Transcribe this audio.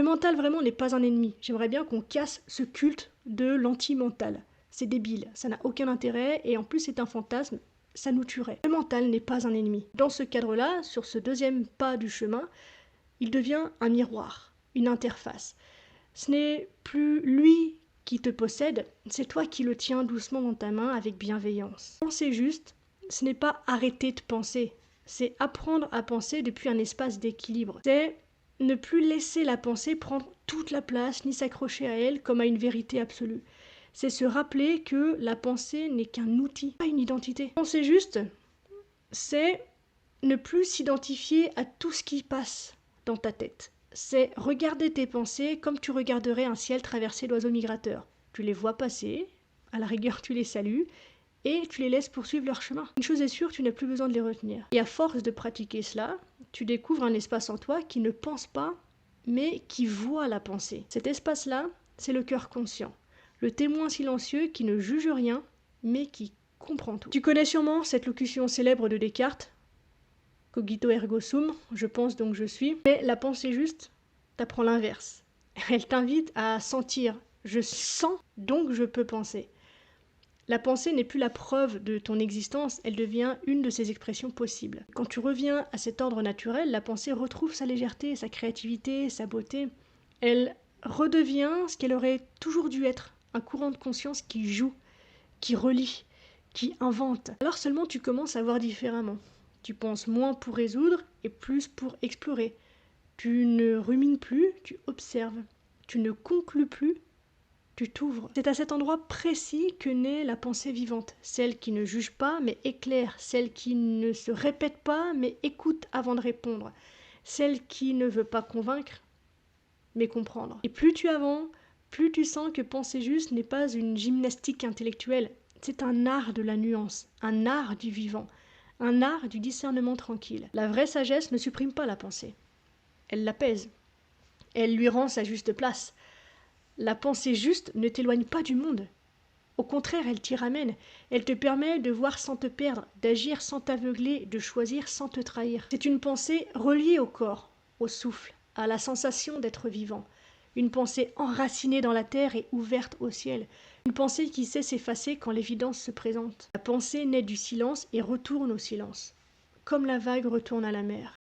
mental vraiment n'est pas un ennemi. J'aimerais bien qu'on casse ce culte de l'anti-mental. C'est débile, ça n'a aucun intérêt et en plus c'est un fantasme, ça nous tuerait. Le mental n'est pas un ennemi. Dans ce cadre-là, sur ce deuxième pas du chemin, il devient un miroir, une interface. Ce n'est plus lui qui te possède, c'est toi qui le tiens doucement dans ta main avec bienveillance. Penser juste, ce n'est pas arrêter de penser, c'est apprendre à penser depuis un espace d'équilibre. C'est ne plus laisser la pensée prendre toute la place ni s'accrocher à elle comme à une vérité absolue. C'est se rappeler que la pensée n'est qu'un outil, pas une identité. Penser juste, c'est ne plus s'identifier à tout ce qui passe dans ta tête. C'est regarder tes pensées comme tu regarderais un ciel traversé d'oiseaux migrateurs. Tu les vois passer, à la rigueur tu les salues, et tu les laisses poursuivre leur chemin. Une chose est sûre, tu n'as plus besoin de les retenir. Et à force de pratiquer cela, tu découvres un espace en toi qui ne pense pas, mais qui voit la pensée. Cet espace-là, c'est le cœur conscient. Le témoin silencieux qui ne juge rien, mais qui comprend tout. Tu connais sûrement cette locution célèbre de Descartes, cogito ergo sum, je pense donc je suis. Mais la pensée juste t'apprend l'inverse. Elle t'invite à sentir, je sens donc je peux penser. La pensée n'est plus la preuve de ton existence, elle devient une de ses expressions possibles. Quand tu reviens à cet ordre naturel, la pensée retrouve sa légèreté, sa créativité, sa beauté. Elle redevient ce qu'elle aurait toujours dû être, un courant de conscience qui joue, qui relie, qui invente. Alors seulement tu commences à voir différemment. Tu penses moins pour résoudre et plus pour explorer. Tu ne rumines plus, tu observes. Tu ne conclus plus, tu t'ouvres. C'est à cet endroit précis que naît la pensée vivante, celle qui ne juge pas mais éclaire, celle qui ne se répète pas mais écoute avant de répondre, celle qui ne veut pas convaincre mais comprendre. Et plus tu avances, plus tu sens que penser juste n'est pas une gymnastique intellectuelle, c'est un art de la nuance, un art du vivant, un art du discernement tranquille. La vraie sagesse ne supprime pas la pensée, elle l'apaise, elle lui rend sa juste place. La pensée juste ne t'éloigne pas du monde. Au contraire, elle t'y ramène. Elle te permet de voir sans te perdre, d'agir sans t'aveugler, de choisir sans te trahir. C'est une pensée reliée au corps, au souffle, à la sensation d'être vivant. Une pensée enracinée dans la terre et ouverte au ciel. Une pensée qui sait s'effacer quand l'évidence se présente. La pensée naît du silence et retourne au silence, comme la vague retourne à la mer.